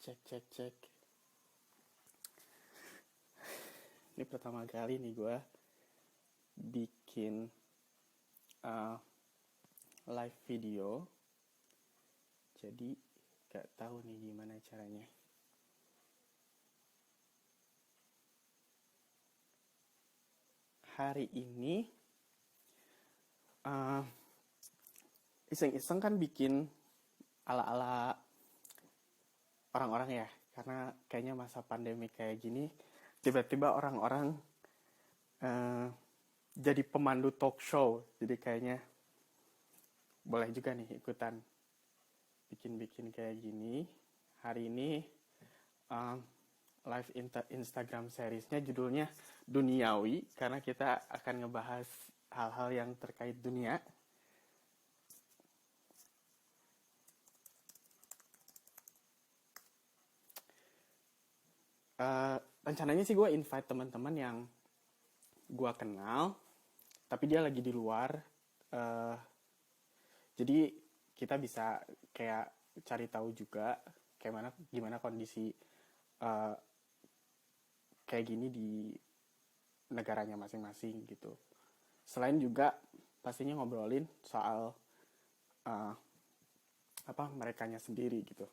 Cek, cek, cek. Ini pertama kali nih gue bikin uh, live video. Jadi gak tahu nih gimana caranya. Hari ini uh, iseng-iseng kan bikin ala-ala orang-orang ya. Karena kayaknya masa pandemi kayak gini, tiba-tiba orang-orang uh, jadi pemandu talk show. Jadi kayaknya boleh juga nih ikutan bikin-bikin kayak gini. Hari ini uh, live Instagram seriesnya judulnya Duniawi, karena kita akan ngebahas hal-hal yang terkait dunia. Rencananya sih gue invite teman-teman yang gue kenal, tapi dia lagi di luar. Jadi kita bisa kayak cari tahu juga gimana kondisi uh, kayak gini di negaranya masing-masing gitu. Selain juga pastinya ngobrolin soal merekanya sendiri gitu.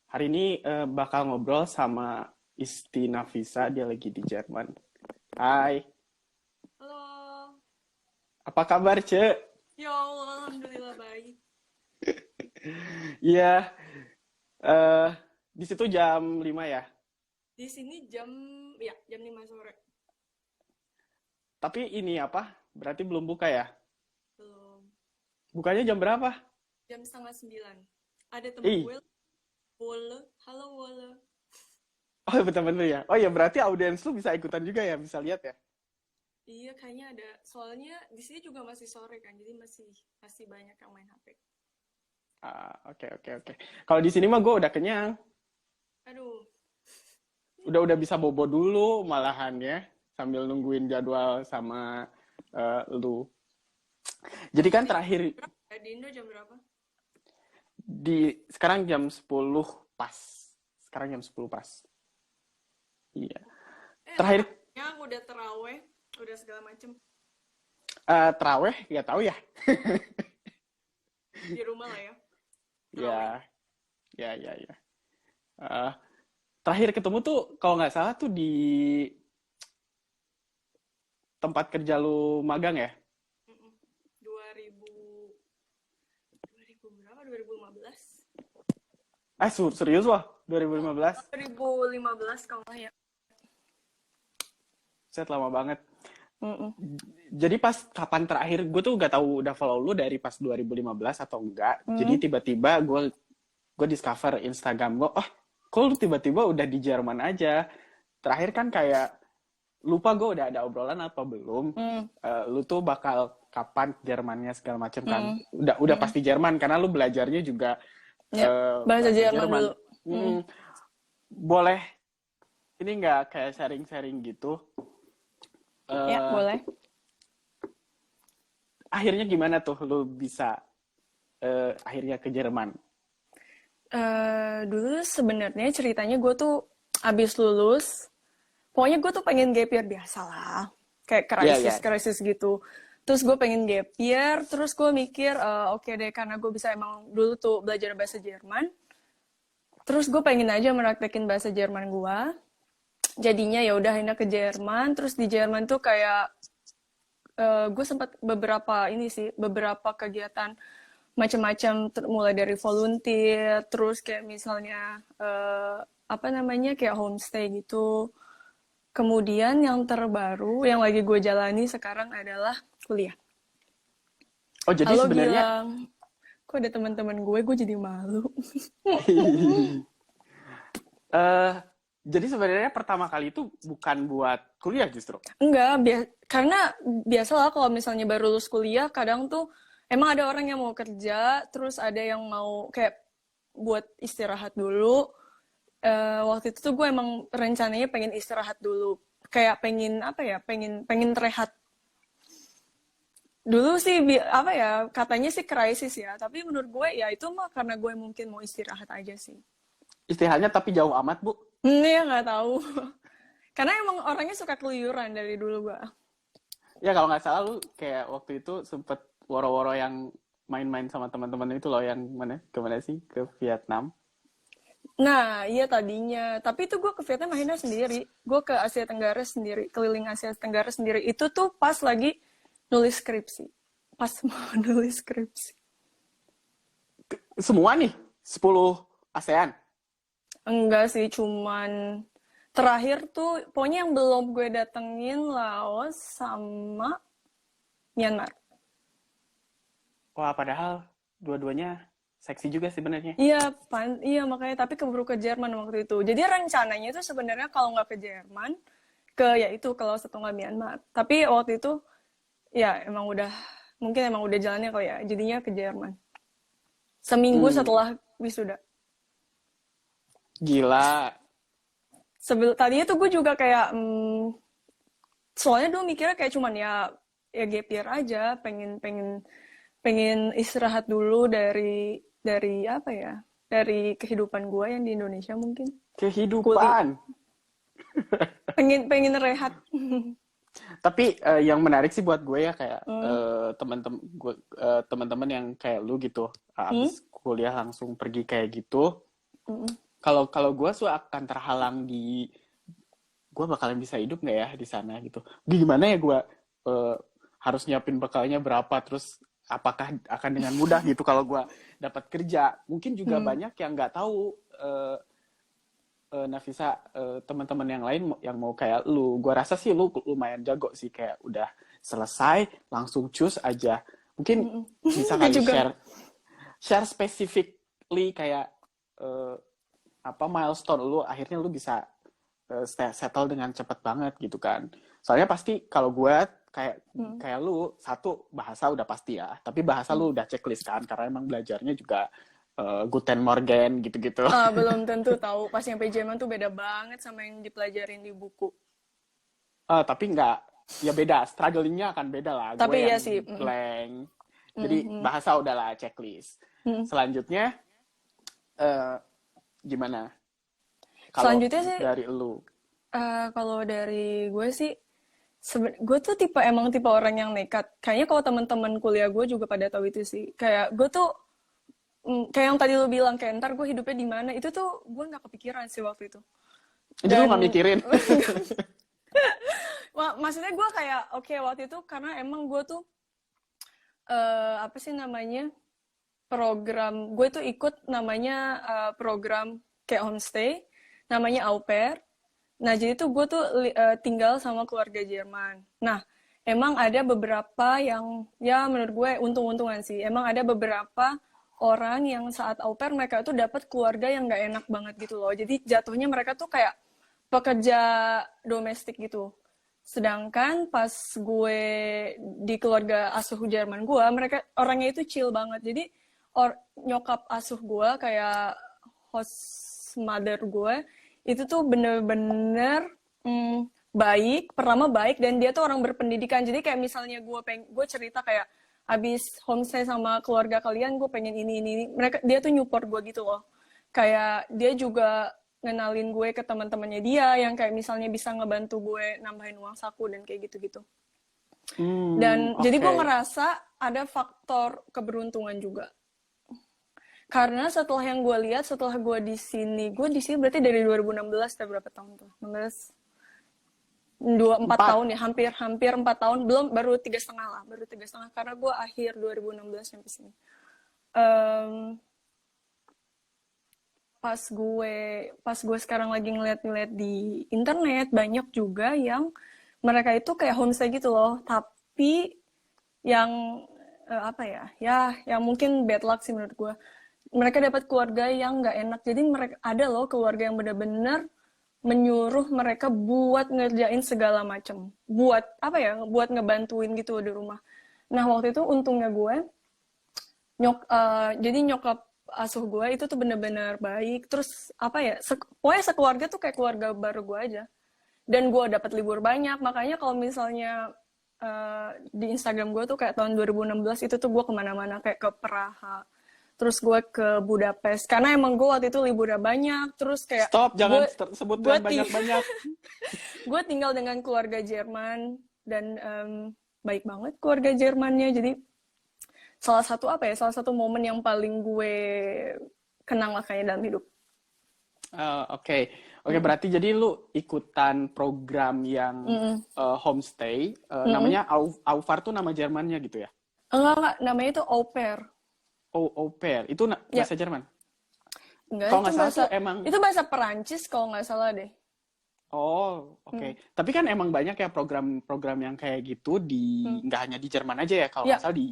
Hari ini bakal ngobrol sama Isti Nafisa, dia lagi di Jerman. Hai. Halo. Apa kabar, Ce? Ya Allah, alhamdulillah baik. Iya. Di situ jam 5 ya? Di sini jam 5 sore. Tapi ini berarti belum buka ya? Belum. Bukanya jam berapa? Jam 8:30. Ada temen gue, Wole. Halo, Wole. Oh, betul-betul ya. Oh ya, berarti audiens lu bisa ikutan juga ya, bisa lihat ya? Iya, kayaknya ada. Soalnya di sini juga masih sore kan, jadi masih banyak yang main HP. Oke. Kalau di sini mah gue udah kenyang. Aduh. Udah bisa bobo dulu malahan ya, sambil nungguin jadwal sama lu. Jadi kan terakhir Di Indo jam berapa? Sekarang jam 10 pas. Sekarang jam 10 pas. Iya. Terakhir yang udah terawih, udah segala macem. terawih nggak tahu ya. Di rumah lah ya. Ya. Terakhir ketemu tuh kalau nggak salah tuh di tempat kerja lu magang ya? 2000 berapa? 2015. Serius wah, 2015? 2015 kalau nggak ya. Set lama banget. Jadi pas kapan terakhir, gue tuh gak tahu udah follow lu dari pas 2015 atau enggak. Jadi tiba-tiba gue discover Instagram gue, kok lu tiba-tiba udah di Jerman aja. Terakhir kan kayak lupa gue udah ada obrolan apa belum. Lu tuh bakal kapan Jermannya segala macam kan. Udah pasti Jerman karena lu belajarnya juga bahasa Jerman dulu. Boleh ini nggak kayak sharing-sharing gitu? Ya, boleh. Akhirnya gimana tuh lu bisa akhirnya ke Jerman? Dulu sebenarnya ceritanya gue tuh abis lulus, pokoknya gue tuh pengen gap year biasa lah, kayak krisis gitu. Terus gue pengen gap year, terus gue mikir oke deh, karena gue bisa emang dulu tuh belajar bahasa Jerman. Terus gue pengen aja meraktekin bahasa Jerman gue. Jadinya ya udah akhirnya ke Jerman. Terus di Jerman tuh kayak gue sempat beberapa kegiatan macam-macam, mulai dari volunteer, terus kayak misalnya kayak homestay gitu. Kemudian yang terbaru yang lagi gue jalani sekarang adalah kuliah. Oh, jadi Halo, sebenarnya Gilang. Kok ada teman-teman gue jadi malu. Jadi sebenarnya pertama kali itu bukan buat kuliah justru? Enggak, karena biasalah kalau misalnya baru lulus kuliah, kadang tuh emang ada orang yang mau kerja, terus ada yang mau kayak buat istirahat dulu. Waktu itu tuh gue emang rencananya pengen istirahat dulu. kayak pengen apa ya, pengen rehat dulu sih, apa ya, katanya sih krisis ya, tapi menurut gue ya itu mah karena gue mungkin mau istirahat aja sih. Istilahnya tapi jauh amat, Bu. Ya nggak tahu. Karena emang orangnya suka keluyuran dari dulu gue. Ya kalau nggak salah lu kayak waktu itu sempet woro-woro yang main-main sama teman-teman itu loh, yang mana kemana sih, ke Vietnam. Nah, iya tadinya. Tapi itu gue ke Vietnam akhirnya sendiri. Gue ke Asia Tenggara sendiri, keliling Asia Tenggara sendiri. Itu tuh pas lagi nulis skripsi. Pas mau nulis skripsi. Semua nih 10 ASEAN. Enggak sih, cuman terakhir tuh, pokoknya yang belum gue datengin Laos sama Myanmar. Wah, padahal dua-duanya seksi juga sebenarnya. Iya, iya makanya. Tapi keburu ke Jerman waktu itu. Jadi rencananya itu sebenarnya kalau nggak ke Jerman, ya itu ke Laos atau nggak Myanmar. Tapi waktu itu, ya mungkin emang udah jalannya kali ya. Jadinya ke Jerman. Seminggu setelah wisuda. Gila. Tadinya tuh gue juga kayak, soalnya dulu mikirnya kayak cuman ya gap year aja, pengen istirahat dulu dari apa ya, dari kehidupan gue yang di Indonesia mungkin. Kehidupan. Pengen rehat. Tapi yang menarik sih buat gue ya kayak teman-teman yang kayak lu gitu, abis kuliah langsung pergi kayak gitu. Kalau gue akan terhalang di gue bakalan bisa hidup nggak ya di sana gitu. Gimana ya gue harus nyiapin bekalnya berapa, terus apakah akan dengan mudah gitu kalau gue dapat kerja. Mungkin juga banyak yang nggak tahu, Nafisa, teman-teman yang lain yang mau kayak lu. Gue rasa sih lu lumayan jago sih, kayak udah selesai langsung cus aja. Mungkin bisa kali share specifically kayak apa milestone lu, akhirnya lu bisa settle dengan cepet banget gitu kan. Soalnya pasti kalau gue kayak lu, satu bahasa udah pasti ya, tapi bahasa lu udah checklist kan, karena emang belajarnya juga Guten Morgen gitu-gitu. Belum tentu tahu, pas nyampe Jerman tuh beda banget sama yang dipelajarin di buku. Tapi nggak, ya beda, strugglingnya akan beda lah. Tapi gue iya yang sih. blank. Jadi bahasa udahlah checklist. Selanjutnya gimana? Selanjutnya sih, dari lu? kalau dari gue sih, gue tuh emang tipe orang yang nekat. Kayaknya kalau teman-teman kuliah gue juga pada tahu itu sih. Kayak gue tuh, kayak yang tadi lu bilang, kayak ntar gue hidupnya di mana, itu tuh gue nggak kepikiran sih waktu itu. Jadi lu nggak mikirin? Maksudnya gue kayak, oke, waktu itu karena emang gue tuh, apa sih namanya, program, gue tuh ikut namanya program kayak homestay, namanya au pair. Nah, jadi tuh gue tuh tinggal sama keluarga Jerman. Nah, emang ada beberapa yang, ya menurut gue untung-untungan sih. Emang ada beberapa orang yang saat au pair mereka tuh dapat keluarga yang nggak enak banget gitu loh. Jadi jatuhnya mereka tuh kayak pekerja domestik gitu. Sedangkan pas gue di keluarga asuh Jerman gue, mereka orangnya itu chill banget. Jadi nyokap asuh gue kayak host mother gue itu tuh bener-bener baik, pertama baik, dan dia tuh orang berpendidikan. Jadi kayak misalnya gue cerita kayak abis homestay sama keluarga kalian, gue pengen ini. Dia tuh support gue gitu loh. Kayak dia juga ngenalin gue ke teman-temannya dia yang kayak misalnya bisa ngebantu gue nambahin uang saku dan kayak gitu-gitu. Dan jadi gue ngerasa ada faktor keberuntungan juga. Karena setelah yang gue lihat, setelah gue di sini berarti dari 2016, berapa tahun tuh? 4 tahun ya, hampir 4 tahun, baru 3,5 lah, karena gue akhir 2016 sampai sini. Pas gue sekarang lagi ngeliat di internet, banyak juga yang mereka itu kayak homestay gitu loh, tapi yang apa ya, yang mungkin bad luck sih menurut gue. Mereka dapat keluarga yang nggak enak. Jadi mereka ada loh keluarga yang benar-benar menyuruh mereka buat ngerjain segala macam. Buat apa ya? Buat ngebantuin gitu di rumah. Nah, waktu itu untungnya gue jadi nyokap asuh gue itu tuh benar-benar baik. Terus apa ya? Pokoknya sekeluarga tuh kayak keluarga baru gue aja. dan gue dapat libur banyak. Makanya kalau misalnya di Instagram gue tuh kayak tahun 2016 itu tuh gue kemana-mana, kayak ke Praha, terus gue ke Budapest, karena emang gue waktu itu liburnya banyak. Terus kayak Stop, jangan gue sebutkan gue banyak-banyak. gue tinggal dengan keluarga Jerman dan baik banget keluarga Jermannya. Jadi salah satu momen yang paling gue kenang lah kayaknya dalam hidup. Oke, berarti jadi lu ikutan program yang homestay, namanya Aufar tuh nama Jermannya gitu ya? Enggak, namanya itu au pair. Oh, au pair, itu bahasa Jerman? Enggak, Kalau nggak salah tuh emang... Itu bahasa Perancis kalau nggak salah deh. Oh, oke. Tapi kan emang banyak ya program-program yang kayak gitu di nggak hanya di Jerman aja ya, kalau nggak salah di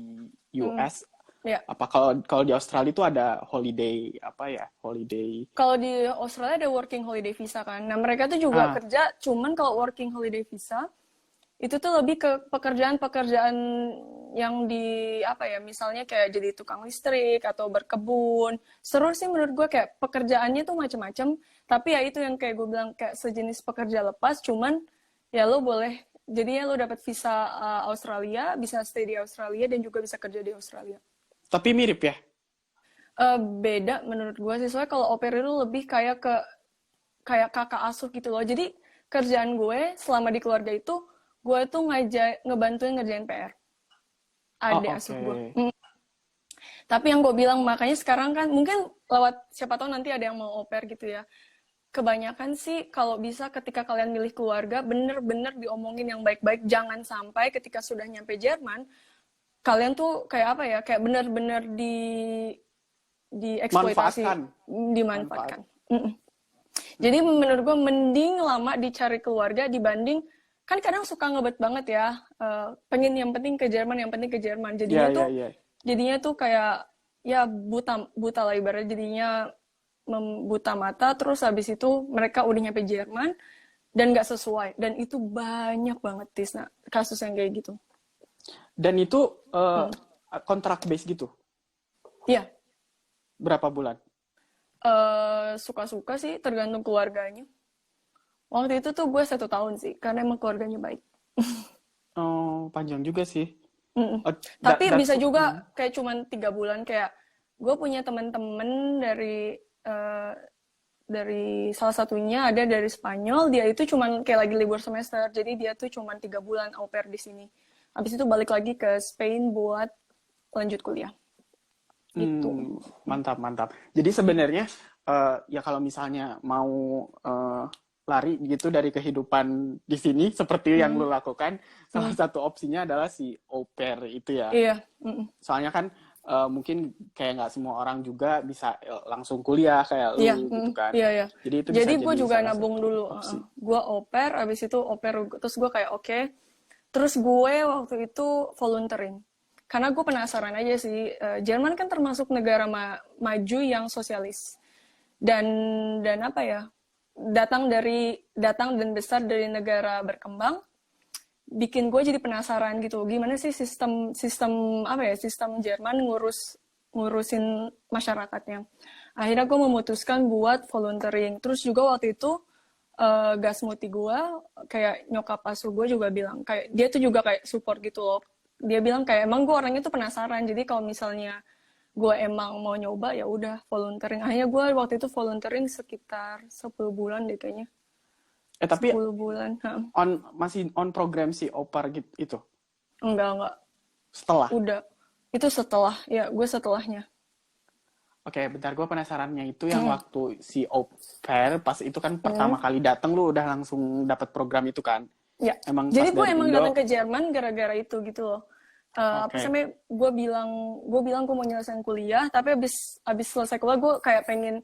US. Apa kalau di Australia itu ada holiday holiday. Kalau di Australia ada working holiday visa kan. Nah, mereka tuh juga kerja, cuman kalau working holiday visa itu tuh lebih ke pekerjaan-pekerjaan yang di misalnya kayak jadi tukang listrik atau berkebun. Seru sih menurut gue, kayak pekerjaannya tuh macam-macam, tapi ya itu yang kayak gue bilang kayak sejenis pekerja lepas, cuman ya lo boleh jadinya lo dapat visa Australia, bisa stay di Australia dan juga bisa kerja di Australia. Tapi mirip ya? Beda menurut gue sih, soalnya kalau au pair itu lebih kayak kakak asuh gitu loh. Jadi kerjaan gue selama di keluarga itu, gue tuh ngebantuin ngerjain PR adik asuh gue. Tapi yang gue bilang, makanya sekarang kan mungkin lewat siapa tahu nanti ada yang mau au pair gitu ya. Kebanyakan sih kalau bisa ketika kalian milih keluarga, bener-bener diomongin yang baik-baik. Jangan sampai ketika sudah nyampe Jerman, kalian tuh kayak kayak bener-bener dieksploitasi, dimanfaatkan. Jadi menurut gue mending lama dicari keluarga dibanding, kan kadang suka ngebet banget ya, pengen yang penting ke Jerman, jadinya tuh kayak ya buta lah ibaratnya, jadinya membuta mata. Terus habis itu mereka udah nyampe Jerman dan nggak sesuai, dan itu banyak banget Tisna kasus yang kayak gitu. Dan itu kontrak base gitu? Iya. Berapa bulan? Suka-suka sih, tergantung keluarganya. Waktu itu tuh gue 1 tahun sih, karena emang keluarganya baik. Oh, panjang juga sih. Tapi bisa juga kayak cuman 3 bulan. Kayak gue punya teman-teman dari salah satunya ada dari Spanyol, dia itu cuman kayak lagi libur semester, jadi dia tuh cuman 3 bulan au pair di sini. Habis itu balik lagi ke Spain buat lanjut kuliah. Gitu. Mantap. Jadi sebenarnya ya kalau misalnya mau lari gitu dari kehidupan di sini seperti yang lo lakukan, salah satu opsinya adalah si au pair itu ya. Iya. Soalnya kan mungkin kayak nggak semua orang juga bisa langsung kuliah kayak lu gitu kan. Iya. Jadi itu jadi gue juga nabung dulu. Gue au pair, abis itu au pair, terus gue kayak oke. Terus gue waktu itu volunteering. Karena gue penasaran aja sih, Jerman kan termasuk negara maju yang sosialis. Dan datang dan besar dari negara berkembang, bikin gue jadi penasaran gitu. Gimana sih sistem Jerman ngurusin masyarakatnya. Akhirnya gue memutuskan buat volunteering. Terus juga waktu itu Gasmuti gue, kayak nyokap asuh gue juga bilang, kayak dia tuh juga kayak support gitu loh. Dia bilang kayak emang gue orangnya tuh penasaran, jadi kalau misalnya gue emang mau nyoba ya udah volunteering. Akhirnya gue waktu itu volunteering sekitar 10 bulan deh kayaknya. Tapi 10 bulan. Masih on program si au pair gitu itu? Enggak. Setelah? Udah. Itu setelah, ya gue setelahnya. Oke, bentar, gue penasarannya itu yang waktu si au pair pas itu kan pertama kali datang lu udah langsung dapat program itu kan? Ya. Jadi gue emang datang ke Jerman gara-gara itu gitu loh. Gue bilang gue mau nyelesain kuliah, tapi abis selesai kuliah gue kayak pengen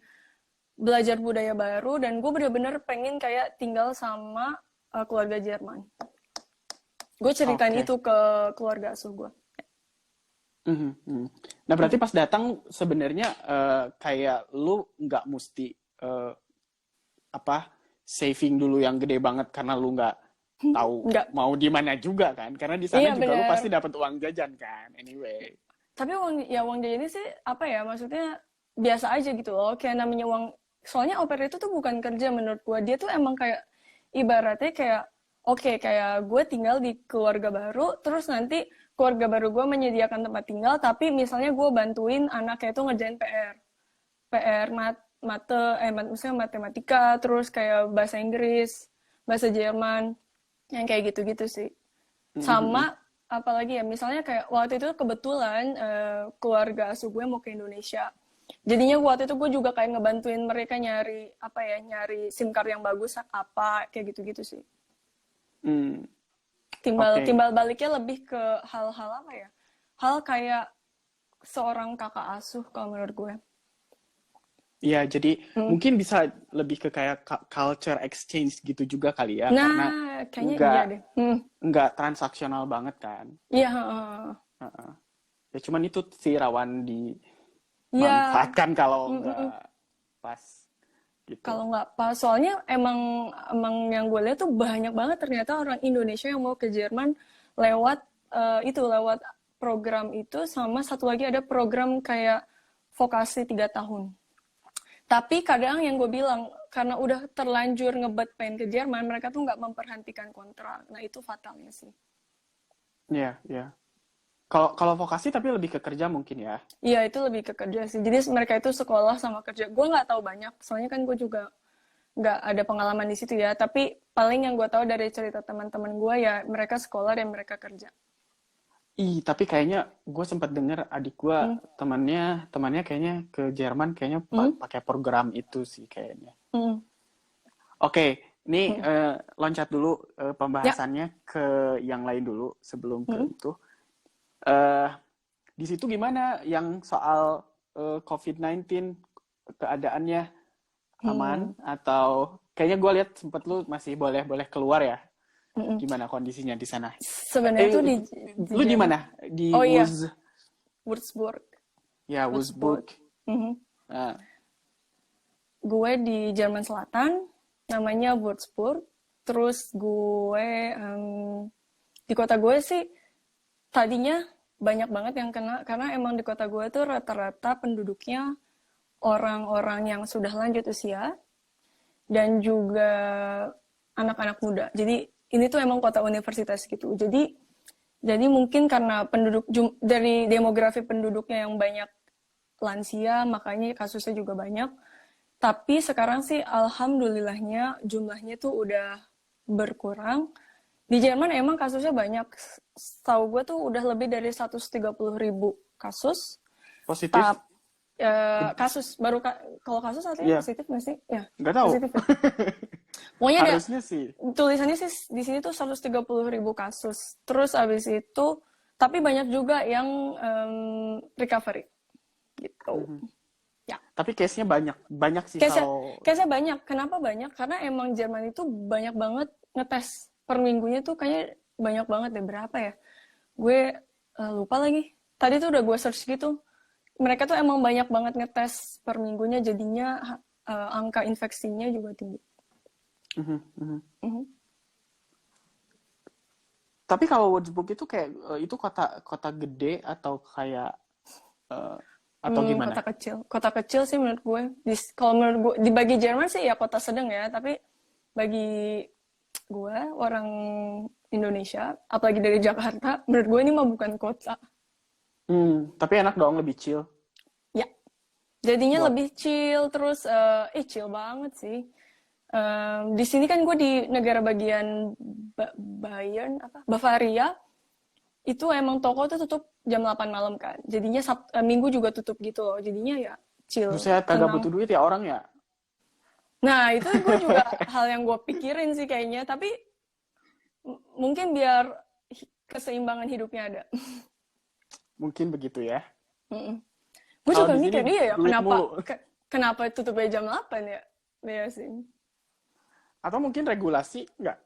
belajar budaya baru, dan gue bener-bener pengen kayak tinggal sama keluarga Jerman. Gue ceritain itu ke keluarga asuh gue. Nah berarti pas datang sebenarnya kayak lu nggak mesti saving dulu yang gede banget karena lu nggak tahu mau di mana juga kan, karena di sana juga lu pasti dapat uang jajan kan anyway. Tapi uang jajan ini sih maksudnya biasa aja gitu loh, kayak namanya uang. Soalnya au pair itu tuh bukan kerja menurut gue, dia tuh emang kayak ibaratnya kayak, oke, kayak gue tinggal di keluarga baru, terus nanti keluarga baru gue menyediakan tempat tinggal, tapi misalnya gue bantuin anaknya itu ngerjain PR misalnya matematika, terus kayak bahasa Inggris, bahasa Jerman, yang kayak gitu-gitu sih. Sama apalagi ya, misalnya kayak waktu itu kebetulan keluarga asuh gue mau ke Indonesia. Jadinya waktu itu gue juga kayak ngebantuin mereka nyari SIM card yang bagus apa kayak gitu-gitu sih. Hmm, Timbal oke. timbal baliknya lebih ke hal-hal apa ya? Hal kayak seorang kakak asuh kalau menurut gue. Iya, jadi Hmm. mungkin bisa lebih ke kayak culture exchange gitu juga kali ya, karena Nah, kayaknya iya nggak deh. nggak transaksional banget kan. Iya, Heeh. Ya cuman itu sih rawan iya. dimanfaatkan kalau Mm-mm. nggak pas gitu. Kalau nggak pas, soalnya emang yang gue lihat tuh banyak banget ternyata orang Indonesia yang mau ke Jerman lewat lewat program itu, sama satu lagi ada program kayak vokasi 3 tahun. Tapi kadang yang gue bilang, karena udah terlanjur ngebet pengen ke Jerman, mereka tuh nggak memperhentikan kontrak. Nah itu fatalnya sih. Iya, iya. Kalau vokasi tapi lebih ke kerja mungkin ya. Iya itu lebih ke kerja sih. Jadi mereka itu sekolah sama kerja. Gue nggak tahu banyak, soalnya kan gue juga nggak ada pengalaman di situ ya. Tapi paling yang gue tahu dari cerita teman-teman gue ya mereka sekolah dan mereka kerja. Ih, tapi kayaknya gue sempat denger adik gue Hmm. temannya kayaknya ke Jerman kayaknya Hmm. pakai program itu sih kayaknya. Hmm. Oke, ini Hmm. loncat dulu Ya. pembahasannya ke yang lain dulu sebelum ke Hmm. itu. Eh, di situ gimana yang soal COVID-19 keadaannya Hmm. aman atau kayaknya gue lihat sempet lu masih boleh keluar ya? Hmm. Gimana kondisinya di sana? Sebenarnya tuh di Lu di Jerman. mana? Di Oh iya, Würzburg. ya Würzburg. Wurzburg. Mhm. Nah, Gue di Jerman Selatan, namanya Würzburg. Terus gue di kota gue sih tadinya banyak banget yang kena, karena emang di kota gue tuh rata-rata penduduknya orang-orang yang sudah lanjut usia dan juga anak-anak muda. Jadi ini tuh emang kota universitas gitu. Jadi mungkin karena dari demografi penduduknya yang banyak lansia, makanya kasusnya juga banyak. Tapi sekarang sih alhamdulillahnya jumlahnya tuh udah berkurang. Di Jerman emang kasusnya banyak. Tahu gue tuh udah lebih dari 130.000 kasus. positif? Tap, kasus baru kalau kasus artinya Iya, positif nggak sih? Ya, nggak tahu. positif ya. Pokoknya ada Harusnya sih. tulisannya sih di sini tuh 130.000 kasus. Terus abis itu, tapi banyak juga yang recovery gitu. Mhm. Ya, Tapi case-nya banyak sih case-nya, kalau case-nya banyak. Kenapa banyak? Karena emang Jerman itu banyak banget ngetes per minggunya tuh kayaknya banyak banget deh. Berapa ya? Gue lupa lagi. Tadi tuh udah gue search gitu. Mereka tuh emang banyak banget ngetes per minggunya, jadinya angka infeksinya juga tinggi. Mhm, mhm. Mhm. Tapi kalau Wurzburg itu kayak itu kota kota gede atau kayak eh, atau Kota gimana? kecil. Kota kecil sih menurut gue. Kalau menurut gue, dibagi Jerman sih ya kota sedang ya. Tapi bagi gue, orang Indonesia, apalagi dari Jakarta, menurut gue ini mah bukan kota. Tapi enak dong lebih chill. Ya, jadinya Buat lebih chill. Terus, chill banget sih. Di sini kan gue di negara bagian Bayern, Bavaria. Itu emang toko tuh tutup jam 8 malam kan. Jadinya Minggu juga tutup gitu loh. Jadinya ya chill, buset kagak tenang. butuh duit ya orang ya. Nah, itu gue juga hal yang gue pikirin sih kayaknya. Tapi mungkin biar keseimbangan hidupnya ada. Mungkin begitu ya. Mm-mm. Gue Kalau juga di sini mikir, iya ya, duit mulu. kenapa tutupnya jam 8 ya? Iya sih. Atau mungkin regulasi nggak?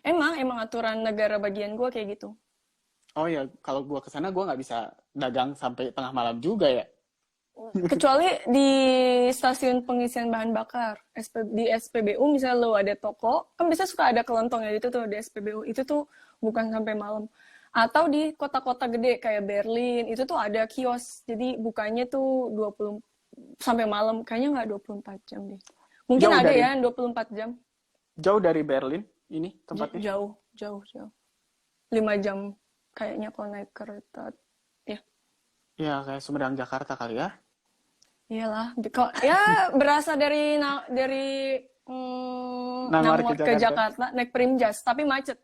Emang aturan negara bagian gue kayak gitu. Oh ya, kalau gua kesana gua nggak bisa dagang sampai tengah malam juga ya. Kecuali di stasiun pengisian bahan bakar. Di SPBU misalnya lo ada toko, kan biasanya suka ada kelontongnya gitu tuh di SPBU. Itu tuh bukan sampai malam. Atau di kota-kota gede kayak Berlin, itu tuh ada kios. Jadi bukanya tuh sampai malam. Kayaknya nggak 24 jam deh. Mungkin Jauh ada dari ya yang 24 jam. Jauh dari Berlin ini tempatnya? Jauh. 5 jam kayaknya kalau naik kereta. Ya, Ya kayak Sumedang Jakarta kali ya. iyalah. Ya berasa dari Nangor ke Nangor ke Jakarta. Jakarta naik Primjas, tapi macet.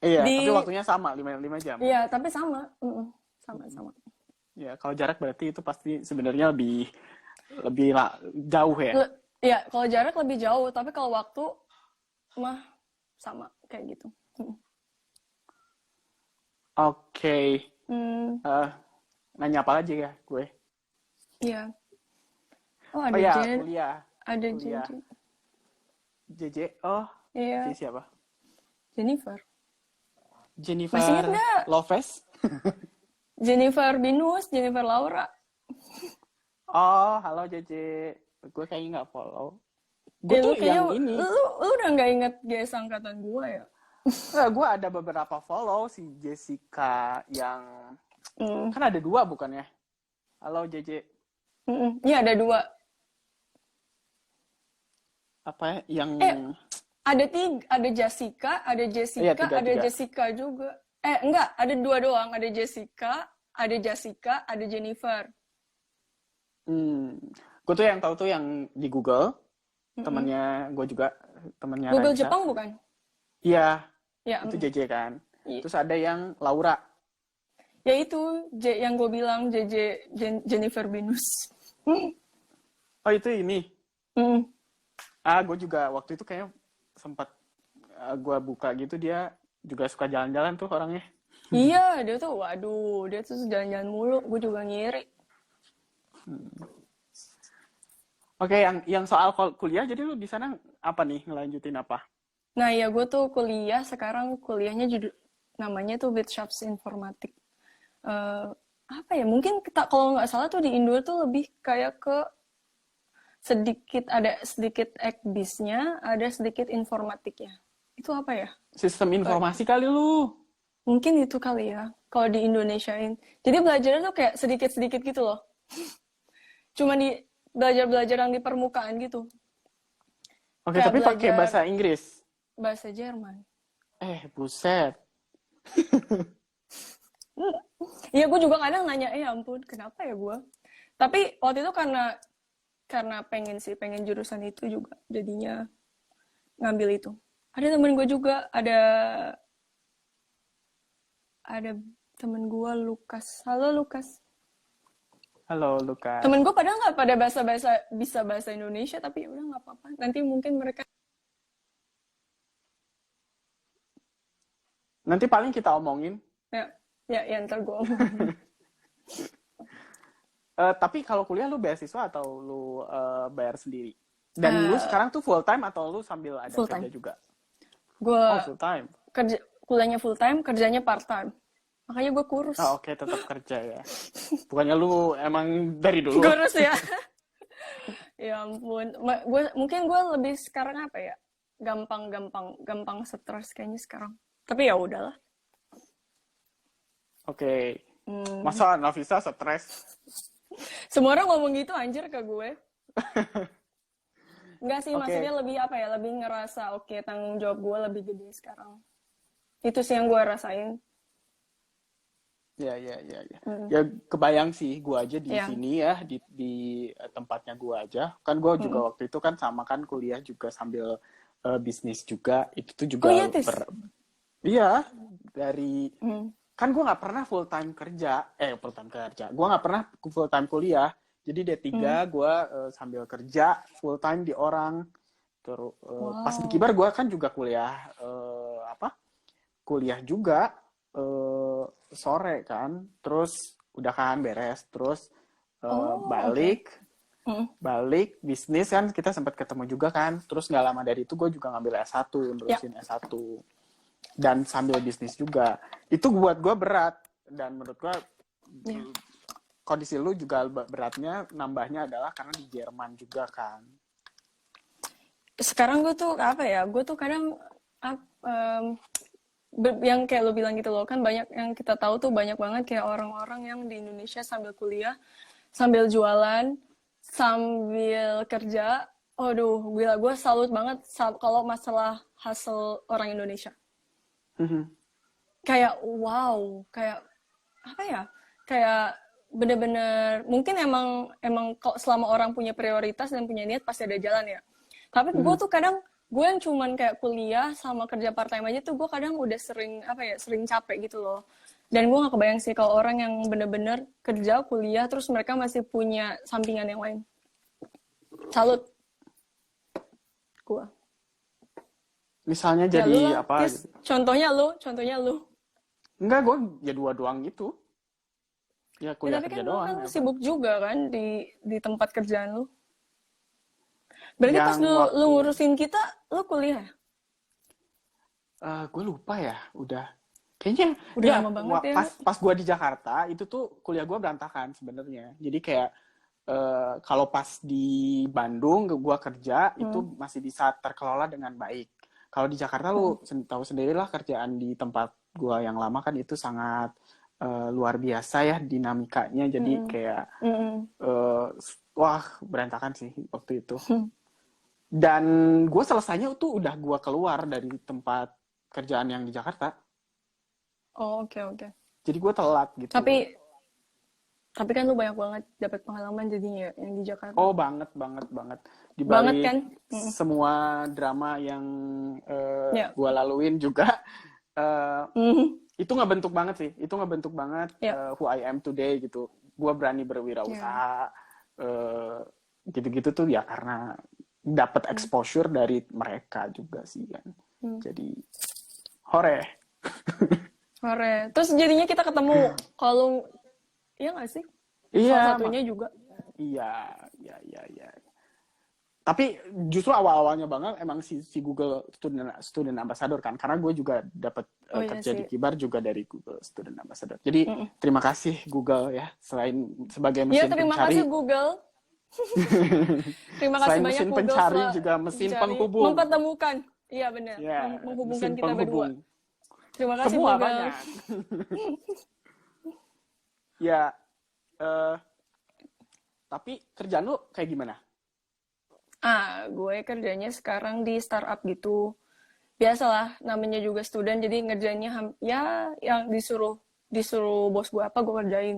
Iya, Di tapi waktunya sama 5 jam. Iya, tapi sama. Sama. Ya, kalau jarak berarti itu pasti sebenarnya lebih jauh ya. Iya, kalau jarak lebih jauh, tapi kalau waktu mah sama kayak gitu. Oke. Hmm, Nanya apa aja ya gue? iya. Oh, Oh ada ya, Jen, kuliah. ada Kuliah. JJ. JJ. Oh, Iya, JJ siapa? Jennifer. Jennifer Masih ingat nggak? Lopez. Jennifer Binus, Jennifer Laura. Oh, halo JJ. Gue kayaknya nggak follow. Gue Lu tuh kayaknya yang ini. lu udah nggak inget GS angkatan gua ya? Gue ada beberapa follow si Jessica yang Hmm. kan ada 2 bukan ya? Halo JJ. Iya, ada 2. Apa ya? Yang Ada 3, ada Jessica, ada Jessica, Iya, 3. ada Jessica juga. Enggak, ada 2 doang. Ada Jessica, ada Jennifer. Gue tuh yang tahu tuh yang di Google, temennya gue juga, temennya Google Raisa. Jepang bukan? Iya, Ya, itu JJ kan. Iya. Terus ada yang Laura. Ya itu yang gue bilang Jennifer Binus. Oh itu ini. Mm. Gue juga waktu itu kayak sempat gue buka gitu, dia juga suka jalan-jalan tuh orangnya. Iya, dia tuh jalan-jalan mulu. Gue juga ngiri. Oke, yang soal kuliah, jadi lu di sana apa nih, ngelanjutin apa? Nah, ya gue tuh sekarang kuliahnya namanya tuh Wirtschafts Informatik. Apa ya, mungkin kalau nggak salah tuh di Indo tuh lebih kayak ke ada sedikit ekbisnya, ada sedikit informatiknya. Itu apa ya? Sistem informasi kali lu. Mungkin itu kali ya, kalau di Indonesiain. Jadi belajarnya tuh kayak sedikit-sedikit gitu loh. Cuma belajar yang di permukaan gitu. Oke, Kayak tapi pakai belajar bahasa Inggris. bahasa Jerman. Buset. Iya, gue juga kadang nanya, ampun, kenapa ya gue? Tapi waktu itu karena pengen jurusan itu juga, jadinya ngambil itu. Ada temen gue juga, ada temen gue, Lukas. Halo, Lukas. Halo, Lukas. Temen gue padahal nggak pada bisa bahasa Indonesia, tapi udah nggak apa-apa. Nanti mungkin mereka... Nanti paling kita omongin. Ya ntar gue omongin. Tapi kalau kuliah lu beasiswa atau lu bayar sendiri? Dan lu sekarang tuh full time atau lu sambil ada full kerja time. juga? Gue full time. Kuliahnya full time, kerjanya part time. Makanya gue kurus. Oke, tetap kerja ya. Bukannya lu emang dari dulu? Kurus ya. Ya ampun. Mungkin gue lebih sekarang apa ya? Gampang stres kayaknya sekarang. Tapi ya udahlah. Oke. Masa Nafisa stres? Semua orang ngomong gitu anjir ke gue. Enggak sih, maksudnya lebih apa ya? Lebih ngerasa tanggung jawab gue lebih gede sekarang. Itu sih yang gue rasain. Ya. Ya kebayang sih gue aja di sini ya, di tempatnya gue aja. Kan gue juga waktu itu kan sama kan kuliah juga sambil bisnis juga. Itu tuh juga iya, dari kan gue nggak pernah full time kerja. Gue nggak pernah full time kuliah. Jadi D3 gue sambil kerja full time di orang. Terus pas di Kibar gue kan juga kuliah kuliah juga sore kan. Terus udah kan beres. Terus balik bisnis kan, kita sempat ketemu juga kan. Terus nggak lama dari itu gue juga ngambil S1, nerusin S1 dan sambil bisnis juga. Itu buat gue berat, dan menurut gue kondisi lu juga beratnya nambahnya adalah karena di Jerman juga kan. Sekarang gue tuh apa ya, gue tuh kadang yang kayak lo bilang gitu loh, kan banyak yang kita tahu tuh, banyak banget kayak orang-orang yang di Indonesia sambil kuliah, sambil jualan, sambil kerja, Aduh, gila, gue salut banget kalau masalah hustle orang Indonesia. Mhm. Kayak wow, kayak apa ya? Kayak bener-bener mungkin emang kok selama orang punya prioritas dan punya niat pasti ada jalan ya. Tapi gue Mhm. tuh kadang gue yang cuman kayak kuliah sama kerja part time aja tuh gue kadang udah sering apa ya sering capek gitu loh. Dan gue nggak kebayang sih kalau orang yang bener-bener kerja kuliah terus mereka masih punya sampingan yang lain. Salut gue. Misalnya Ya lu jadi lah, apa Tis. gitu. Contohnya lu. Enggak, gue ya dua doang gitu. Ya Ya kuliah tapi kerja kan lu doang kan ya, apa. sibuk juga kan di tempat kerjaan lu. Berarti pas Yang lu waktu ngurusin kita, lu kuliah ya? gue lupa ya, udah. Kayaknya Udah ya lama banget ya. pas gue di Jakarta itu tuh kuliah gue berantakan sebenarnya. Jadi kayak kalau pas di Bandung gue kerja itu Hmm. masih bisa terkelola dengan baik. Kalau di Jakarta Hmm. lu tahu sendirilah kerjaan di tempat gue yang lama kan itu sangat luar biasa ya dinamikanya. Jadi Hmm. kayak Hmm. wah berantakan sih waktu itu. Hmm. Dan gue selesainya tuh udah gue keluar dari tempat kerjaan yang di Jakarta. Oh, oke oke. Jadi gue telat gitu. Tapi tapi kan lu banyak banget dapat pengalaman jadinya yang di Jakarta. Oh banget banget banget. Di Banget balik kan? Hmm. semua drama yang Ya. gue laluin juga, eh, Hmm. itu ngebentuk banget sih. Itu ngebentuk banget Ya. who I am today gitu. Gue berani Ya. berwirausaha, eh, gitu-gitu tuh ya karena dapat Hmm. exposure dari mereka juga sih kan. Hmm. Jadi hore. Keren. Terus jadinya kita ketemu kalau iya nggak sih? Salah Iya, satunya juga. iya, iya, iya, iya. Tapi justru awal-awalnya banget emang si Google Student Ambassador kan, karena gue juga dapat Oh iya kerja di sih. Kibar juga dari Google Student Ambassador. Jadi Mm-mm. terima kasih Google ya, selain sebagai Ya, mesin terima pencari, kasih Google. Terima kasih selain banyak mesin Google pencari setelah juga mesin mencari, penghubung. mempertemukan. Iya benar, Ya, menghubungkan mesin kita berdua. penghubung. Terima kasih Semua Google. banyak. Ya, eh, tapi kerjaan lu kayak gimana? Gue kerjanya sekarang di startup gitu. Biasalah, namanya juga student, jadi ngerjainnya ya yang disuruh disuruh bos gue apa gue kerjain.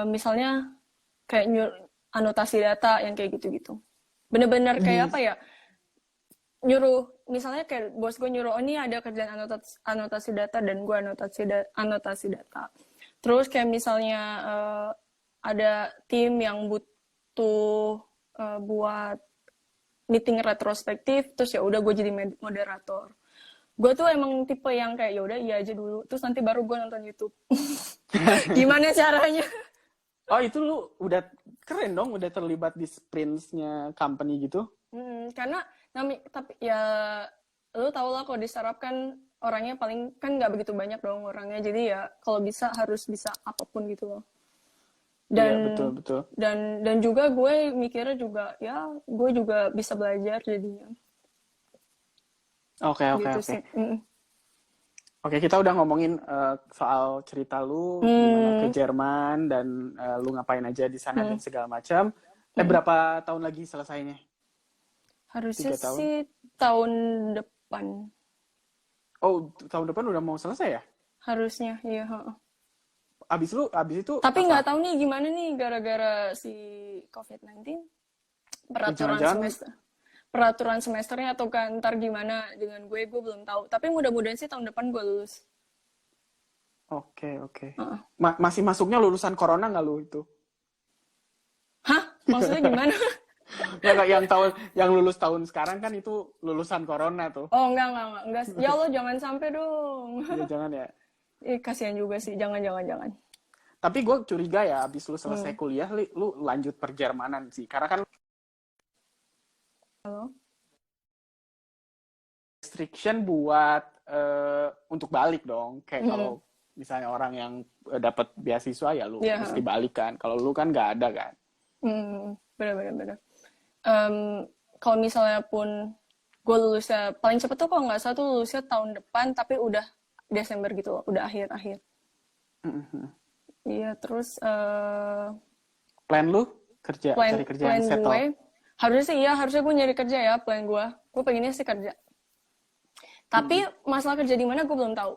Misalnya kayak anotasi data yang kayak gitu-gitu. Bener-bener kayak apa ya? Nyuruh, misalnya kayak bos gue nyuruh, oh ini ada kerjaan anotasi data dan gue anotasi data. Terus kayak misalnya ada tim yang butuh buat meeting retrospektif, terus ya udah gue jadi moderator. Gue tuh emang tipe yang kayak ya udah iya aja dulu, terus nanti baru gue nonton YouTube. Gimana caranya? Oh itu lu udah keren dong, udah terlibat di sprints-nya company gitu. Karena tapi ya lu tau lah kalau di startup kan orangnya paling kan nggak begitu banyak dong orangnya, jadi ya kalau bisa harus bisa apapun gitu loh. Iya Dan betul betul. dan juga gue mikirnya juga ya gue juga bisa belajar jadinya Oke oke gitu oke. sih. Oke kita udah ngomongin soal cerita lu gimana ke Jerman dan lu ngapain aja di sana dan segala macam. Berapa tahun lagi selesainya? Harusnya 3 tahun? sih tahun depan. Oh tahun depan udah mau selesai ya? Harusnya, iya. Abis itu Tapi apa? nggak tahu nih gimana nih gara-gara si COVID-19 peraturan semesternya atau kan ntar gimana dengan gue belum tahu. Tapi mudah-mudahan sih tahun depan gue lulus. Oke. Masih masuknya lulusan corona nggak lu itu? Hah? Maksudnya gimana? Ya yang lulus tahun sekarang kan itu lulusan corona tuh. Oh enggak. Ya Allah jangan sampai dong. Iya jangan ya. Kasihan juga sih, jangan. Tapi gue curiga ya, abis lu selesai kuliah, lu lanjut perjermanan sih. Karena kan Halo? restriction buat untuk balik dong. Kayak kalau misalnya orang yang dapat beasiswa ya lu mesti balik kan. Kalau lu kan nggak ada kan. Bener. Kalau misalnya pun gue lulusnya paling cepet tuh kalau nggak salah tuh lulusnya tahun depan, tapi udah Desember gitu loh, udah akhir. Iya, terus plan lu cari kerjaan settle? gue Harusnya sih iya, harusnya gue nyari kerja ya, plan gue. Gue pengennya sih kerja. Tapi masalah kerja di mana gue belum tahu.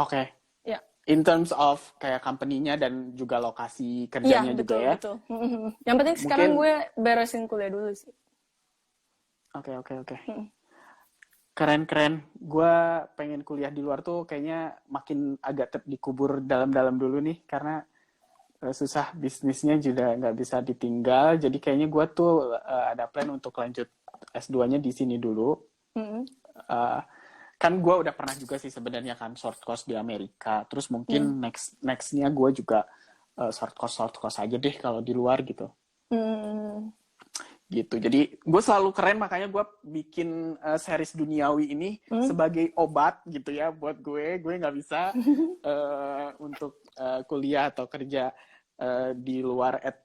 Oke. Ya. In terms of kayak company-nya dan juga lokasi Iya, kerjanya juga betul, ya. betul. Yang penting sekarang Mungkin gue beresin kuliah dulu sih. oke. Keren. Gue pengen kuliah di luar tuh kayaknya makin agak dikubur dalam-dalam dulu nih karena susah, bisnisnya juga nggak bisa ditinggal. Jadi kayaknya gue tuh ada plan untuk lanjut S2-nya di sini dulu. Uh, kan gue udah pernah juga sih sebenarnya kan short course di Amerika. Terus mungkin nextnya gue juga short course aja deh kalau di luar gitu. Gitu. Jadi gue selalu keren, makanya gue bikin series duniawi ini sebagai obat gitu ya buat gue nggak bisa untuk kuliah atau kerja di luar at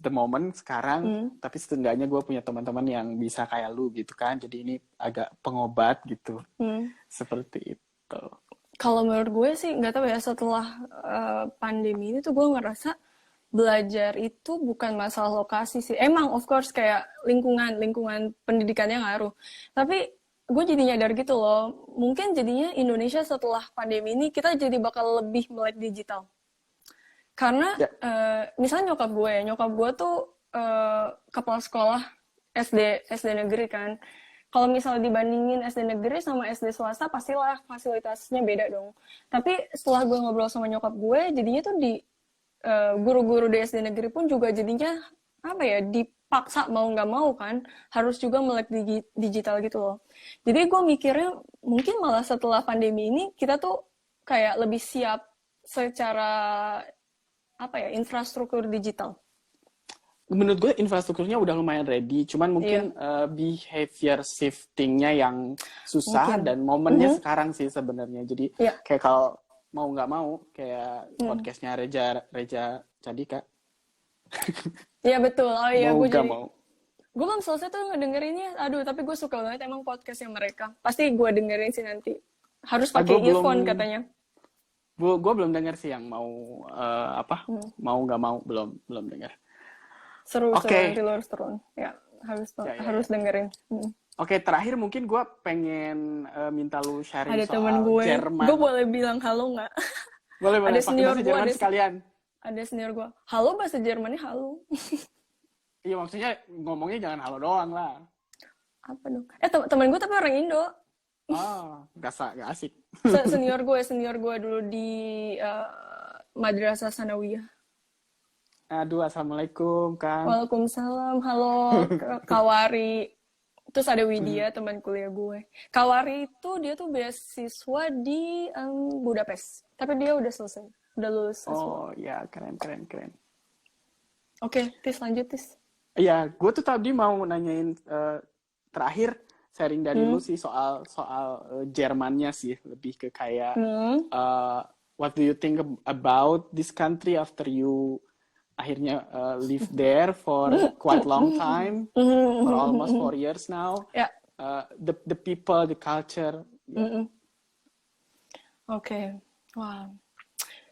the moment sekarang, tapi setidaknya gue punya teman-teman yang bisa kayak lu gitu kan, jadi ini agak pengobat gitu. Seperti itu. Kalau menurut gue sih nggak tahu ya, setelah pandemi ini tuh gue ngerasa belajar itu bukan masalah lokasi sih. Emang of course kayak lingkungan pendidikannya ngaruh. Tapi gue jadi nyadar gitu loh. Mungkin jadinya Indonesia setelah pandemi ini kita jadi bakal lebih melek digital. Karena misalnya nyokap gue tuh kepala sekolah SD negeri kan. Kalau misalnya dibandingin SD negeri sama SD swasta, pastilah fasilitasnya beda dong. Tapi setelah gue ngobrol sama nyokap gue, jadinya tuh guru-guru di SD negeri pun juga jadinya apa ya, dipaksa mau nggak mau kan harus juga melek digital gitu loh. Jadi gue mikirnya mungkin malah setelah pandemi ini kita tuh kayak lebih siap secara apa ya, infrastruktur digital. Menurut gue infrastrukturnya udah lumayan ready, cuman mungkin behavior shifting-nya yang susah dan momennya sekarang sih sebenarnya. Jadi kayak kalau mau nggak mau kayak podcastnya Reja Cadika. Iya betul. Oh iya, mau gue nggak jadi mau. gue belum selesai tuh ngedengerinnya. Aduh, tapi gue suka banget emang podcastnya mereka. Pasti gue dengerin sih nanti. Harus pakai earphone katanya. Gue belum denger sih yang mau mau nggak mau, belum denger. Seru nanti lo harus turun. Ya, harus dengerin. Oke, terakhir mungkin gue pengen minta lu sharing ada soal temen gue. Jerman. Gue boleh bilang halo nggak? Boleh. Ada senior gue, sekalian. Ada senior gue. Halo bahasa Jermannya halo. Iya, maksudnya ngomongnya jangan halo doang lah. Apa dong? Temen gue tapi orang Indo. Gak asik. Senior gue dulu di Madrasah Sanawiyah. Aduh, assalamualaikum Kang. Waalaikumsalam, halo Kawari. Terus ada Widya, teman kuliah gue. Kawari itu dia tuh beasiswa di Budapest. Tapi dia udah selesai, udah lulus. Oh ya, keren. Oke, Tis, lanjut Tis. Iya, gue tuh tadi mau nanyain terakhir sharing dari lu sih soal Jermannya sih, lebih ke kayak what do you think about this country after you akhirnya live there for quite long time, for almost 4 years now. The people, the culture. Oke. Wah,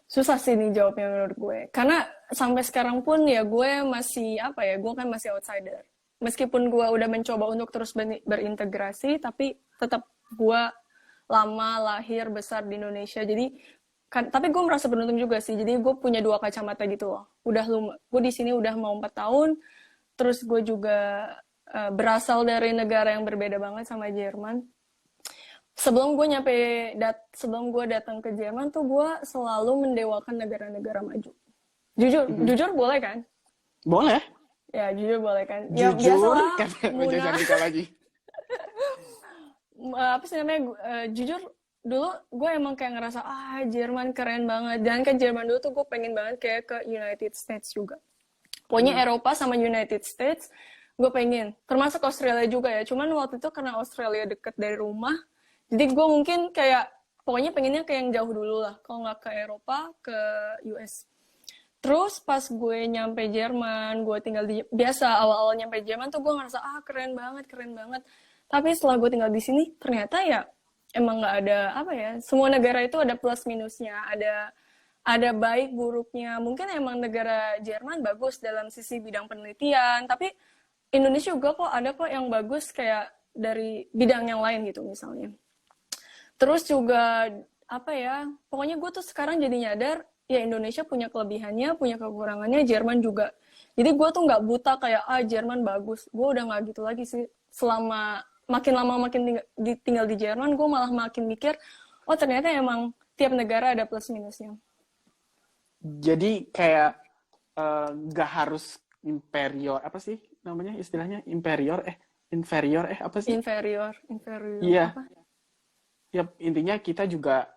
susah sih nih jawabnya menurut gue. Karena sampai sekarang pun ya gue masih gue kan masih outsider. Meskipun gue udah mencoba untuk terus berintegrasi, tapi tetap gue lama lahir besar di Indonesia. Jadi tapi gue merasa beruntung juga sih. Jadi gue punya 2 kacamata gitu loh. Gue di sini udah mau 4 tahun. Terus gue juga berasal dari negara yang berbeda banget sama Jerman. Sebelum gue datang ke Jerman tuh gue selalu mendewakan negara-negara maju. Jujur boleh kan? Boleh. Ya jujur boleh kan? Ya biasalah. Muna. Lagi. Apa sih namanya? Jujur. Dulu gue emang kayak ngerasa Jerman keren banget, dan ke Jerman dulu tuh gue pengen banget kayak ke United States juga. Pokoknya Eropa sama United States gue pengen, termasuk Australia juga ya. Cuman waktu itu karena Australia deket dari rumah, jadi gue mungkin kayak pokoknya pengennya kayak yang jauh dulu lah. Kalau nggak ke Eropa, ke US. Terus pas gue nyampe Jerman, gue tinggal biasa awal-awal nyampe Jerman tuh gue ngerasa keren banget. Tapi setelah gue tinggal di sini ternyata ya emang nggak ada semua negara itu ada plus minusnya, ada ada baik buruknya. Mungkin emang negara Jerman bagus dalam sisi bidang penelitian, tapi Indonesia juga kok ada kok yang bagus kayak dari bidang yang lain gitu misalnya. Terus juga apa ya, pokoknya gue tuh sekarang jadi nyadar ya Indonesia punya kelebihannya, punya kekurangannya, Jerman juga. Jadi gue tuh nggak buta kayak Jerman bagus. Gue udah nggak gitu lagi sih. Selama makin lama makin tinggal di Jerman, gue malah makin mikir, oh ternyata emang tiap negara ada plus minusnya. Jadi kayak nggak harus inferior, apa sih namanya istilahnya, inferior apa sih? Inferior Iya. apa? Ya intinya kita juga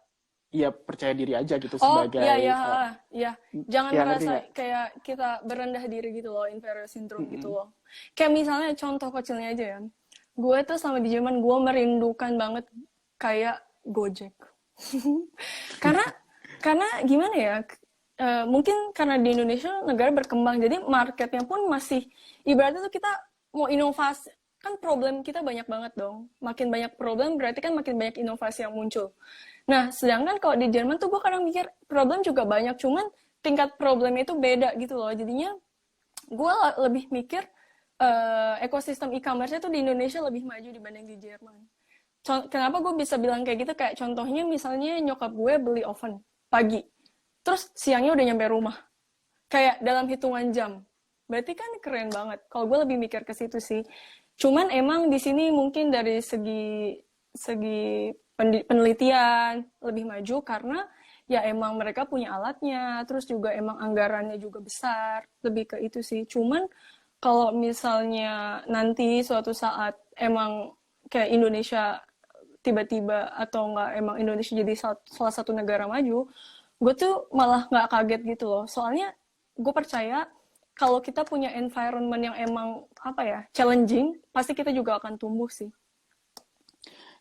ya percaya diri aja gitu Oh, sebagai iya. Jangan ya, merasa kayak kita berendah diri gitu loh, inferior syndrome gitu loh. Kayak misalnya contoh kecilnya aja ya. Gue tuh selama di Jerman, gue merindukan banget kayak Gojek. karena gimana ya, mungkin karena di Indonesia negara berkembang, jadi marketnya pun masih, ibaratnya tuh kita mau inovasi, kan problem kita banyak banget dong. Makin banyak problem berarti kan makin banyak inovasi yang muncul. Nah, sedangkan kalau di Jerman tuh gue kadang mikir problem juga banyak, cuman tingkat problemnya itu beda gitu loh. Jadinya gue lebih mikir ekosistem e-commerce itu di Indonesia lebih maju dibanding di Jerman. Kenapa gue bisa bilang kayak gitu? Kayak contohnya misalnya nyokap gue beli oven pagi, terus siangnya udah nyampe rumah. Kayak dalam hitungan jam. Berarti kan keren banget. Kalau gue lebih mikir ke situ sih. Cuman emang di sini mungkin dari segi penelitian lebih maju karena ya emang mereka punya alatnya, terus juga emang anggarannya juga besar, lebih ke itu sih. Cuman kalau misalnya nanti suatu saat emang kayak Indonesia tiba-tiba atau enggak emang Indonesia jadi salah satu negara maju, gue tuh malah nggak kaget gitu loh. Soalnya gue percaya kalau kita punya environment yang emang apa ya, challenging, pasti kita juga akan tumbuh sih.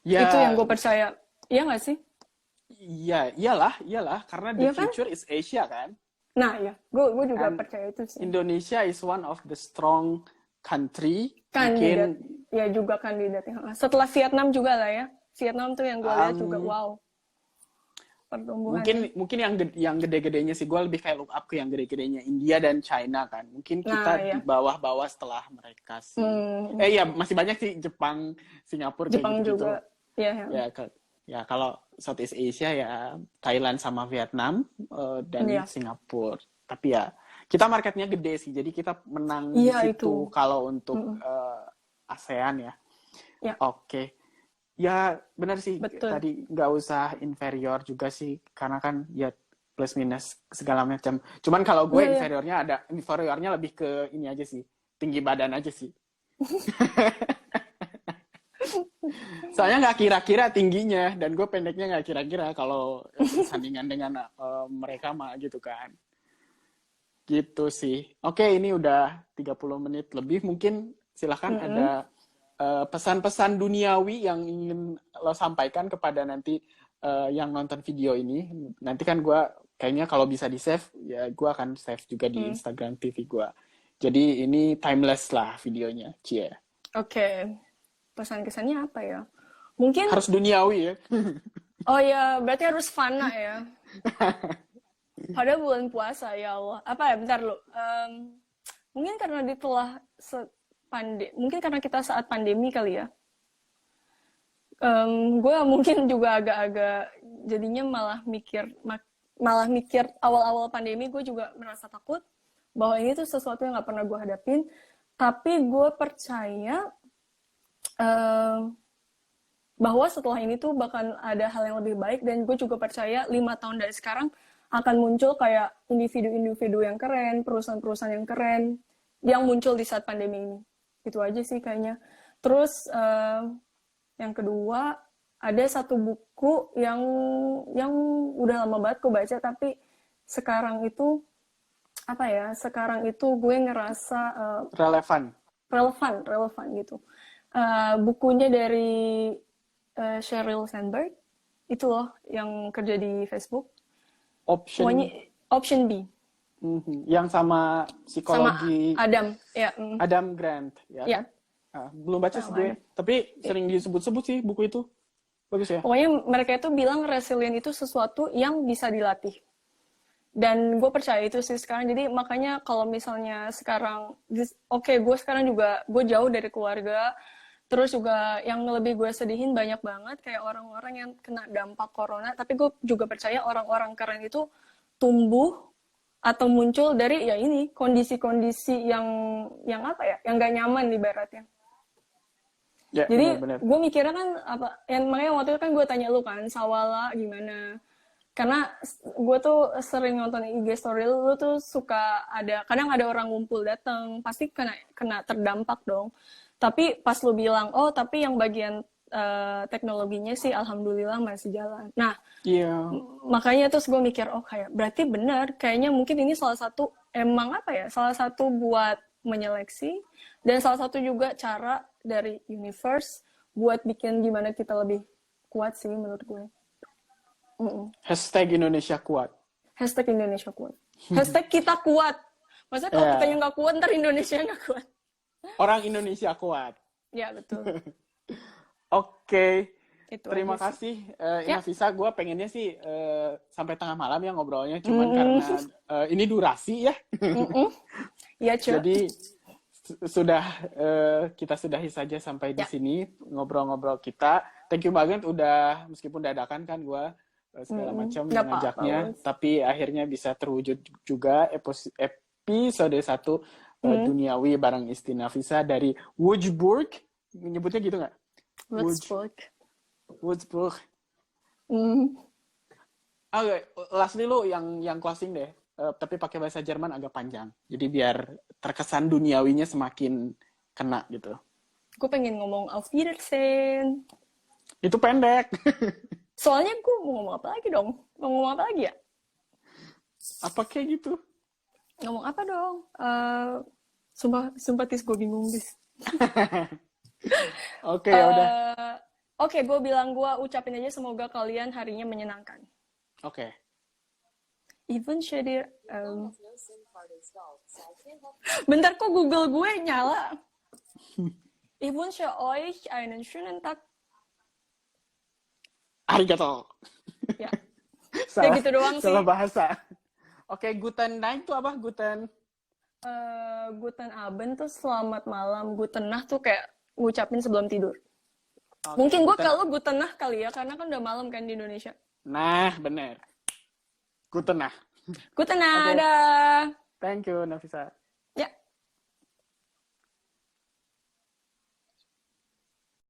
ya Itu yang gue percaya. Iya nggak sih? ya iyalah karena the Iya kan? future is Asia kan. Nah ya, gue juga And percaya itu sih. Indonesia is one of the strong country. Kandidat, Mungkin ya juga kandidatnya. Setelah Vietnam juga lah ya. Vietnam tuh yang gue lihat juga wow pertumbuhannya. mungkin yang gede-gedenya sih, gue lebih kayak look up ke yang gede-gedenya India dan China kan. Mungkin kita Nah ya, di bawah-bawah setelah mereka sih. Ya masih banyak sih, Jepang, Singapura kayak Jepang gitu-gitu. juga. Ya. Ya kalau Southeast Asia ya Thailand sama Vietnam dan Iya. Singapura. Tapi ya kita marketnya gede sih, jadi kita menang di Iya, situ itu. kalau untuk ASEAN ya. Ya. Oke. Ya benar sih. Betul. Tadi nggak usah inferior juga sih, karena kan ya plus minus segala macam. Cuman kalau gue inferiornya lebih ke ini aja sih, tinggi badan aja sih. Soalnya nggak kira-kira tingginya, dan gue pendeknya nggak kira-kira kalau sandingan dengan mereka mah gitu kan. Gitu sih. Oke, ini udah 30 menit lebih. Mungkin silahkan ada pesan-pesan duniawi yang ingin lo sampaikan kepada nanti yang nonton video ini. Nanti kan gue kayaknya kalau bisa di-save, ya gue akan save juga di Instagram TV gue. Jadi ini timeless lah videonya. Cie. Oke. Pesan-kesannya apa ya? Mungkin harus duniawi ya. Oh ya, berarti harus fana ya. Pada bulan puasa ya Allah. Apa ya? Bentar lu. Mungkin karena mungkin karena kita saat pandemi kali ya. Gue mungkin juga agak-agak jadinya malah mikir awal-awal pandemi gue juga merasa takut bahwa ini tuh sesuatu yang nggak pernah gue hadapin. Tapi gue percaya bahwa setelah ini tuh bakal ada hal yang lebih baik, dan gue juga percaya 5 tahun dari sekarang akan muncul kayak individu-individu yang keren, perusahaan-perusahaan yang keren yang muncul di saat pandemi ini. Itu aja sih kayaknya. Terus yang kedua, ada satu buku yang udah lama banget gue baca, tapi sekarang itu apa ya? Sekarang itu gue ngerasa relevan gitu. Bukunya dari Sheryl Sandberg, itu loh yang kerja di Facebook. Option B. Yang sama psikologi. Sama Adam, ya. Adam Grant, ya. Ya. Belum baca sih gue, tapi sering disebut-sebut sih buku itu. Bagus ya. Pokoknya mereka itu bilang resilient itu sesuatu yang bisa dilatih. Dan gue percaya itu sih sekarang. Jadi makanya kalau misalnya sekarang, oke, gue sekarang juga, gue jauh dari keluarga. Terus juga yang lebih gue sedihin banyak banget kayak orang-orang yang kena dampak corona. Tapi gue juga percaya orang-orang keren itu tumbuh atau muncul dari ya ini kondisi-kondisi yang apa ya, yang gak nyaman ibaratnya. Ya, Jadi benar-benar. gue mikirnya kan apa, yang makanya waktu itu kan gue tanya lu kan, Sawala gimana? Karena gue tuh sering nonton IG story lu tuh suka ada, kadang ada orang ngumpul datang, pasti kena terdampak dong. Tapi pas lu bilang, oh tapi yang bagian teknologinya sih alhamdulillah masih jalan. Nah, Iya. makanya terus gue mikir, oh kayak berarti benar, kayaknya mungkin ini salah satu emang apa ya, salah satu buat menyeleksi dan salah satu juga cara dari universe buat bikin gimana kita lebih kuat sih menurut gue. Hashtag Indonesia kuat. Hashtag Indonesia kuat. Hashtag kita kuat. Maksudnya kalau Ya. kita yang nggak kuat, ntar Indonesia nggak kuat. Orang Indonesia kuat. Ya betul. Oke. Itu Terima aja sih. kasih, Ya. Nafisa. Gue pengennya sih sampai tengah malam ya ngobrolnya. Cuman karena ini durasi ya. Iya, Cuk. Jadi kita sudahi saja sampai di sini ngobrol-ngobrol kita. Thank you banget udah meskipun dadakan kan gue segala macam Nggak mengajaknya, apa-apa. tapi akhirnya bisa terwujud juga episode 1 Duniawi bareng Isti Nafisa dari Wurzburg. Menyebutnya gitu nggak? Wurzburg. Wurzburg. Oke, lastly lu yang closing deh. Tapi pakai bahasa Jerman agak panjang. Jadi biar terkesan duniawinya semakin kena gitu. Gue pengen ngomong Auf Wiedersehen. Itu pendek. Soalnya gue mau ngomong apa lagi dong? Mau ngomong apa lagi ya? Apa kayak gitu? Ngomong apa dong? Sumpah tis gue bingung tis. Oke, ya udah. Oke, gue bilang gue ucapin aja semoga kalian harinya menyenangkan. Oke. Even Shadir, bentar kok Google gue nyala. Ich wünsche euch einen schönen Tag. Arigato. Ya. Salah, gitu doang sih. salah bahasa. Oke, guten Night tuh apa? Guten Abend tuh selamat malam. Guten Nacht tuh kayak ngucapin sebelum tidur. Oke, Mungkin gue kalau Guten Nacht kali ya, karena kan udah malam kan di Indonesia. Nah, bener. Guten Nacht. Guten Nacht, Oke. dah. Thank you, Nafisa.